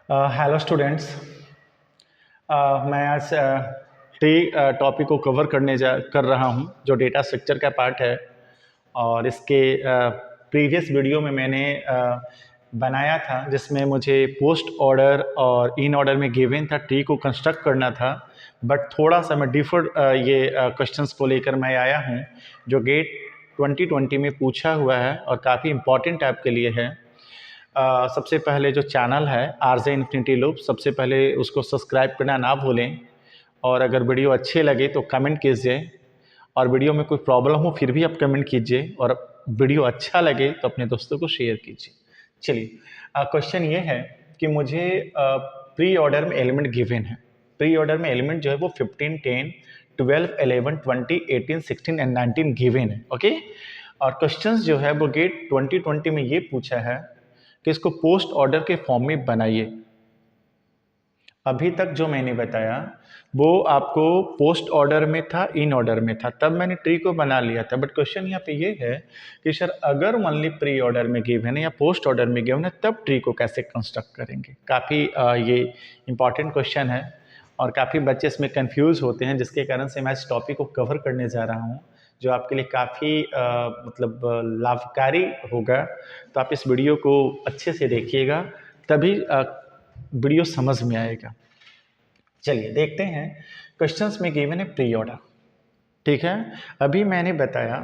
Hello students. मैं आज tree topic को कवर कर रहा हूं जो डेटा स्ट्रक्चर का पार्ट है। और इसके प्रीवियस वीडियो में मैंने बनाया था जिसमें मुझे पोस्ट ऑर्डर और इन ऑर्डर में गिवन था ट्री को कंस्ट्रक्ट करना था। बट थोड़ा सा मैं डिफर ये क्वेश्चंस को लेकर मैं आया हूं जो गेट 2020 में पूछा हुआ है और काफ़ी इम्पॉर्टेंट आपके लिए है। सबसे पहले जो चैनल है आरजे इन्फिनिटी लूप, सबसे पहले उसको सब्सक्राइब करना ना भूलें। और अगर वीडियो अच्छे लगे तो कमेंट कीजिए, और वीडियो में कोई प्रॉब्लम हो फिर भी आप कमेंट कीजिए, और वीडियो अच्छा लगे तो अपने दोस्तों को शेयर कीजिए। चलिए, क्वेश्चन ये है कि मुझे प्री ऑर्डर में एलिमेंट गिवन है। प्री ऑर्डर में एलिमेंट जो है वो 15, 10, 12, 11, 20, 18, 16 एंड 19 गिवन है। ओके। और क्वेश्चंस जो है वो गेट 2020 में ये पूछा है कि इसको पोस्ट ऑर्डर के फॉर्म में बनाइए। अभी तक जो मैंने बताया वो आपको पोस्ट ऑर्डर में था, इन ऑर्डर में था, तब मैंने ट्री को बना लिया था। बट क्वेश्चन यहाँ पे ये है कि सर अगर ओनली प्री ऑर्डर में गिवन है या पोस्ट ऑर्डर में गिवन है तब ट्री को कैसे कंस्ट्रक्ट करेंगे। काफ़ी ये इंपॉर्टेंट क्वेश्चन है और काफ़ी बच्चे इसमें कंफ्यूज होते हैं, जिसके कारण से मैं इस टॉपिक को कवर करने जा रहा हूँ जो आपके लिए काफ़ी मतलब लाभकारी होगा। तो आप इस वीडियो को अच्छे से देखिएगा, तभी वीडियो समझ में आएगा। चलिए देखते हैं। क्वेश्चंस में गिवन है प्री ऑर्डर, ठीक है। अभी मैंने बताया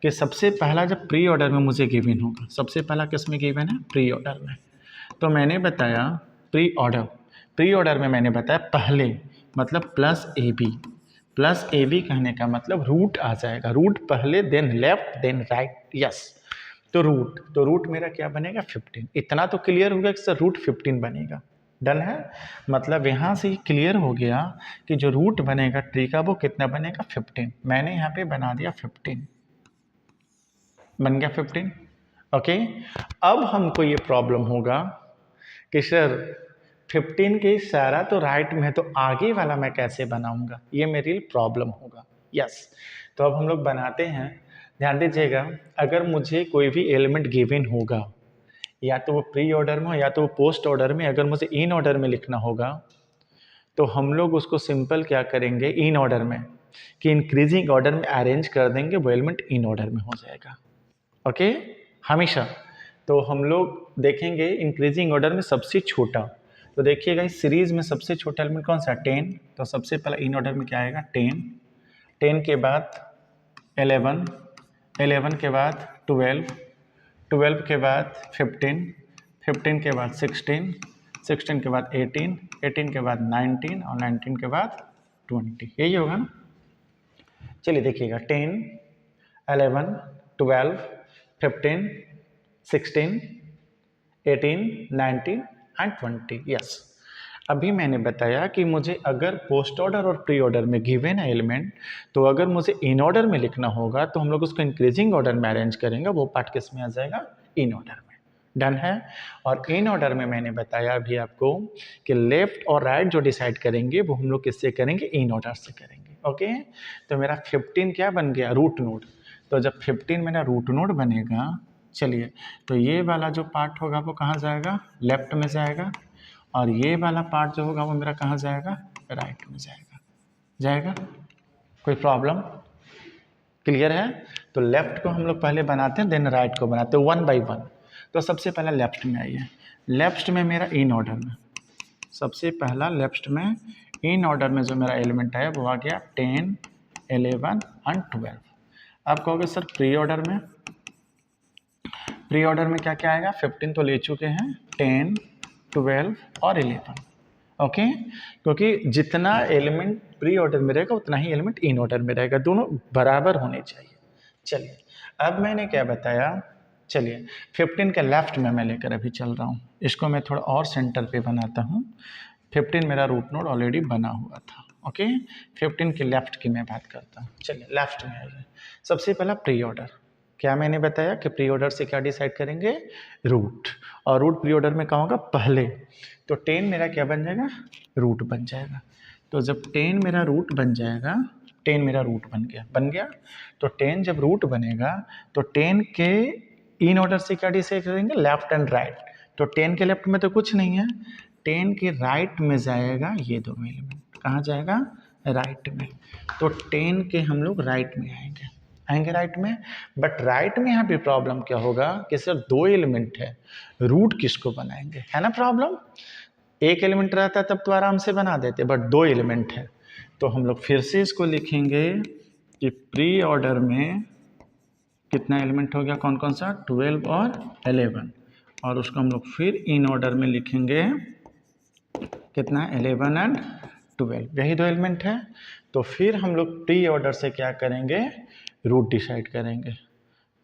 कि सबसे पहला जब प्री ऑर्डर में मुझे गिवन होगा, सबसे पहला किस में गिवन है, प्री ऑर्डर में। तो मैंने बताया प्री ऑर्डर में मैंने बताया पहले मतलब प्लस ए बी कहने का मतलब रूट आ जाएगा। रूट पहले, then left, then right. Yes, तो रूट मेरा क्या बनेगा, 15। इतना तो क्लियर हो गया कि सर रूट 15 बनेगा। डन है। मतलब यहाँ से क्लियर हो गया कि जो रूट बनेगा ट्री का वो कितना बनेगा, 15। मैंने यहाँ पे बना दिया 15, बन गया 15। ओके। अब हमको ये प्रॉब्लम होगा कि सर 15 के सारा तो राइट में है, तो आगे वाला मैं कैसे बनाऊंगा, ये मेरी प्रॉब्लम होगा। यस, तो अब हम लोग बनाते हैं। ध्यान दीजिएगा, अगर मुझे कोई भी एलिमेंट गिवन होगा, या तो वो प्री ऑर्डर में हो या तो वो पोस्ट ऑर्डर में, अगर मुझे इन ऑर्डर में लिखना होगा तो हम लोग उसको सिंपल क्या करेंगे, इन ऑर्डर में, कि इंक्रीजिंग ऑर्डर में अरेंज कर देंगे, वो एलिमेंट इन ऑर्डर में हो जाएगा। ओके, हमेशा। तो हम लोग देखेंगे इंक्रीजिंग ऑर्डर में सबसे छोटा, तो देखिएगा इस सीरीज में सबसे छोटा एलिमेंट कौन सा, 10। तो सबसे पहला इन ऑर्डर में क्या आएगा, 10। 10 के बाद 11, 11 के बाद 12, 12 के बाद 15, 15 के बाद 16, 16 के बाद 18, 18 के बाद 19 और 19 के बाद 20। यही होगा ना। चलिए देखिएगा, 10, 11, 12, 15, 16, 18, 19 एंड 20। यस। अभी मैंने बताया कि मुझे अगर पोस्ट ऑर्डर और प्री ऑर्डर में गिवन है एलिमेंट, तो अगर मुझे इन ऑर्डर में लिखना होगा तो हम लोग उसको इंक्रीजिंग ऑर्डर में अरेंज करेंगे। वो पार्ट किस में आ जाएगा, इन ऑर्डर में। डन है। और इन ऑर्डर में मैंने बताया अभी आपको कि लेफ्ट और राइट जो डिसाइड करेंगे वो हम लोग किससे करेंगे, इन ऑर्डर से करेंगे। ओके। तो मेरा 15 क्या बन गया, रूट नोड। तो जब 15 मेरा रूट नोड बनेगा, चलिए, तो ये वाला जो पार्ट होगा वो कहाँ जाएगा, लेफ्ट में जाएगा, और ये वाला पार्ट जो होगा वो मेरा कहाँ जाएगा, राइट में जाएगा। कोई प्रॉब्लम, क्लियर है। तो लेफ्ट को हम लोग पहले बनाते हैं, देन राइट को बनाते हैं, 1 बाई 1। तो सबसे पहला लेफ्ट में आइए। लेफ्ट में मेरा इन ऑर्डर में, सबसे पहला लेफ्ट में इन ऑर्डर में जो मेरा एलिमेंट है वो आ गया 10, 11 एंड 12। आप कहोगे सर प्री ऑर्डर में, प्री ऑर्डर में क्या क्या आएगा, 15 तो ले चुके हैं, 10, 12 और 11। ओके। क्योंकि जितना एलिमेंट प्री ऑर्डर में रहेगा उतना ही एलिमेंट इन ऑर्डर में रहेगा, दोनों बराबर होने चाहिए। चलिए, अब मैंने क्या बताया, चलिए 15 के लेफ्ट में मैं लेकर अभी चल रहा हूँ, इसको मैं थोड़ा और सेंटर पे बनाता हूँ। 15 मेरा रूट नोड ऑलरेडी बना हुआ था। ओके। 15 के लेफ्ट की मैं बात करता हूँ। चलिए लेफ्ट में आइए। सबसे पहला प्री ऑर्डर, क्या मैंने बताया कि प्री ऑर्डर से क्या डिसाइड करेंगे, रूट। और रूट प्री ऑर्डर में कहाँ होगा, पहले। तो 10 मेरा क्या बन जाएगा, रूट बन जाएगा। तो जब 10 मेरा रूट बन जाएगा, 10 मेरा रूट बन गया। तो 10 जब रूट बनेगा तो 10 के इन ऑर्डर से क्या डिसाइड करेंगे, लेफ्ट एंड राइट। तो 10 के लेफ्ट में तो कुछ नहीं है, 10 के राइट में जाएगा ये दोनों एलिमेंट, कहाँ जाएगा, राइट में। तो 10 के हम लोग राइट में आएंगे राइट में। बट राइट में यहाँ पे प्रॉब्लम क्या होगा कि सर 2 एलिमेंट है, रूट किसको बनाएंगे, है ना प्रॉब्लम। एक एलिमेंट रहता तब तो आराम से बना देते, बट 2 एलिमेंट है। तो हम लोग फिर से इसको लिखेंगे कि प्री ऑर्डर में कितना एलिमेंट हो गया, कौन कौन सा, 12 और 11, और उसको हम लोग फिर इन ऑर्डर में लिखेंगे कितना, 11 एंड 12, यही 2 एलिमेंट है। तो फिर हम लोग प्री ऑर्डर से क्या करेंगे, रूट डिसाइड करेंगे।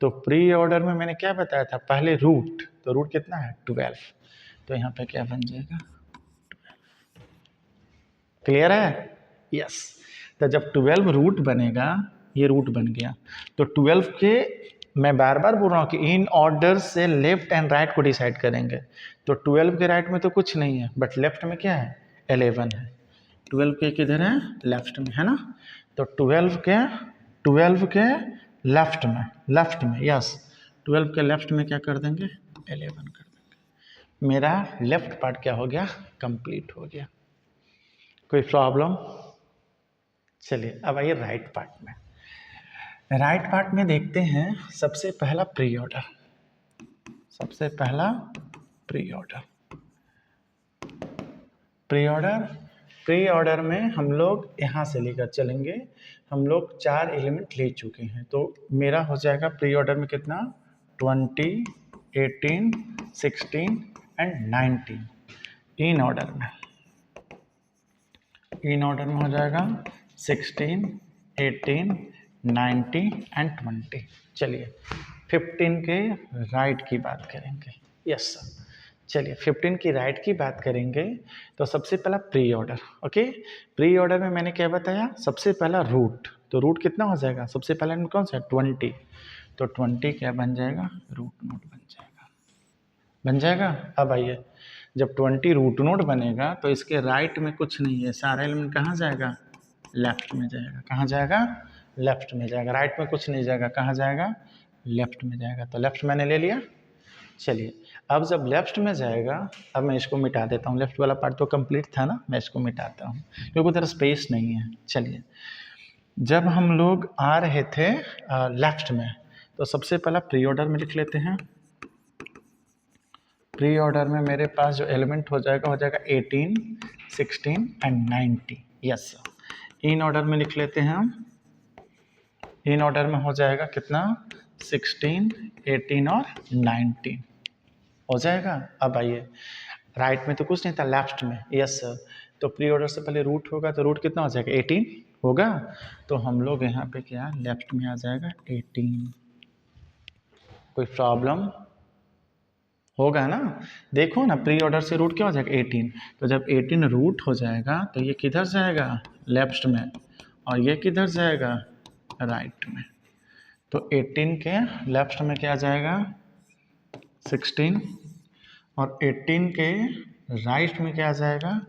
तो प्री ऑर्डर में मैंने क्या बताया था, पहले रूट, तो रूट कितना है 12, तो यहाँ पे क्या बन जाएगा, क्लियर है, यस। तो जब 12 रूट बनेगा, ये रूट बन गया, तो 12 के, मैं बार बार बोल रहा हूँ कि इन ऑर्डर से लेफ्ट एंड राइट को डिसाइड करेंगे। तो 12 के राइट में तो कुछ नहीं है, बट लेफ्ट में क्या है, 11 है। 12 के किधर है, लेफ्ट में, है ना। तो 12 के लेफ्ट में यस, 12 के लेफ्ट में क्या कर देंगे, 11 कर देंगे। मेरा लेफ्ट पार्ट क्या हो गया, कंप्लीट हो गया। कोई प्रॉब्लम। चलिए अब आइए राइट पार्ट में। राइट पार्ट में देखते हैं सबसे पहला प्री ऑर्डर, सबसे पहला प्री ऑर्डर। प्री ऑर्डर में हम लोग यहाँ से लेकर चलेंगे, हम लोग 4 एलिमेंट ले चुके हैं। तो मेरा हो जाएगा प्री ऑर्डर में कितना, 20, 18, 16 एंड 19। इन ऑर्डर में हो जाएगा 16, 18, 90 एंड 20। चलिए 15 के राइट की बात करेंगे, यस सर। चलिए 15 की राइट की बात करेंगे। तो सबसे पहला pre order, okay. Pre order में मैंने क्या बताया, सबसे पहला रूट, तो रूट कितना हो जाएगा, सबसे पहला कौन सा है, 20। तो 20 क्या बन जाएगा, रूट नोड बन जाएगा। अब आइए, जब 20 रूट नोड बनेगा तो इसके राइट में कुछ नहीं है, सारा एलिमेंट कहाँ जाएगा, लेफ्ट में जाएगा। कहाँ जाएगा, लेफ्ट में जाएगा। राइट में कुछ नहीं जाएगा, कहाँ जाएगा, लेफ्ट में जाएगा। तो लेफ्ट मैंने ले लिया। चलिए अब जब लेफ्ट में जाएगा, अब मैं इसको मिटा देता हूँ, लेफ्ट वाला पार्ट तो कंप्लीट था ना, मैं इसको मिटाता हूँ क्योंकि उधर स्पेस नहीं है। चलिए जब हम लोग आ रहे थे लेफ्ट में, तो सबसे पहला प्री ऑर्डर में लिख लेते हैं। प्री ऑर्डर में मेरे पास जो एलिमेंट हो जाएगा 18, 16 and 90, yes sir. In order में लिख लेते हैं हम। इन ऑर्डर में हो जाएगा कितना, 16, 18 और 19 हो जाएगा। अब आइए, राइट में तो कुछ नहीं था, लेफ्ट में, यस सर। तो प्री ऑर्डर से पहले रूट होगा, तो रूट कितना हो जाएगा, 18 होगा। तो हम लोग यहाँ पे क्या, लेफ्ट में आ जाएगा 18। कोई प्रॉब्लम होगा ना, देखो ना, प्री ऑर्डर से रूट क्या हो जाएगा, 18। तो जब 18 रूट हो जाएगा तो ये किधर जाएगा, लेफ्ट में, और ये किधर जाएगा, राइट में। तो 18 के लेफ्ट में क्या जाएगा, 16, और 18 के राइट में क्या जाएगा,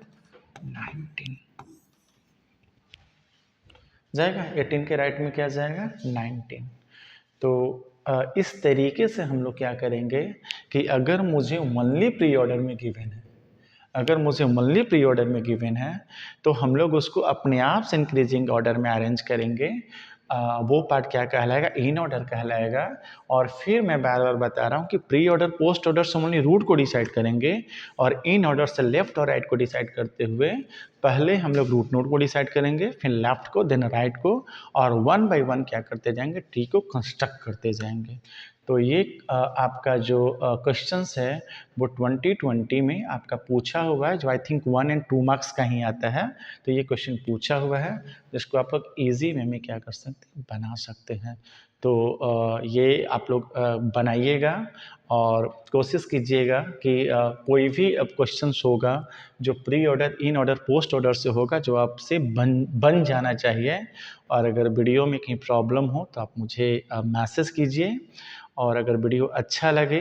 19 जाएगा। 18 के राइट में क्या जाएगा, 19। तो इस तरीके से हम लोग क्या करेंगे कि अगर मुझे ओनली प्री ऑर्डर में गिवन है, अगर मुझे ओनली प्री ऑर्डर में गिवन है, तो हम लोग उसको अपने आप से इंक्रीजिंग ऑर्डर में अरेंज करेंगे। वो पार्ट क्या कहलाएगा, इन ऑर्डर कहलाएगा। और फिर मैं बार बार बता रहा हूँ कि प्री ऑर्डर पोस्ट ऑर्डर से ओनली रूट को डिसाइड करेंगे, और इन ऑर्डर से लेफ्ट और राइट को डिसाइड करते हुए पहले हम लोग रूट नोड को डिसाइड करेंगे, फिर लेफ्ट को, देन राइट को, और 1 बाय 1 क्या करते जाएंगे, ट्री को कंस्ट्रक्ट करते जाएंगे। तो ये आपका जो क्वेश्चंस है वो 2020 में आपका पूछा हुआ है, जो आई थिंक 1 और 2 मार्क्स का ही आता है। तो ये क्वेश्चन पूछा हुआ है, जिसको आप लोग ईजी वे में क्या कर सकते हैं, बना सकते हैं। तो ये आप लोग बनाइएगा और कोशिश कीजिएगा कि कोई भी क्वेश्चंस होगा जो pre order, in order, post order से होगा, जो आपसे बन जाना चाहिए। और अगर वीडियो में कहीं प्रॉब्लम हो तो आप मुझे मैसेज कीजिए, और अगर वीडियो अच्छा लगे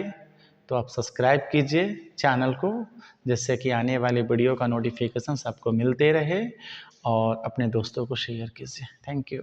तो आप सब्सक्राइब कीजिए चैनल को, जिससे कि आने वाले वीडियो का नोटिफिकेशंस आपको मिलते रहे, और अपने दोस्तों को शेयर कीजिए। Thank you.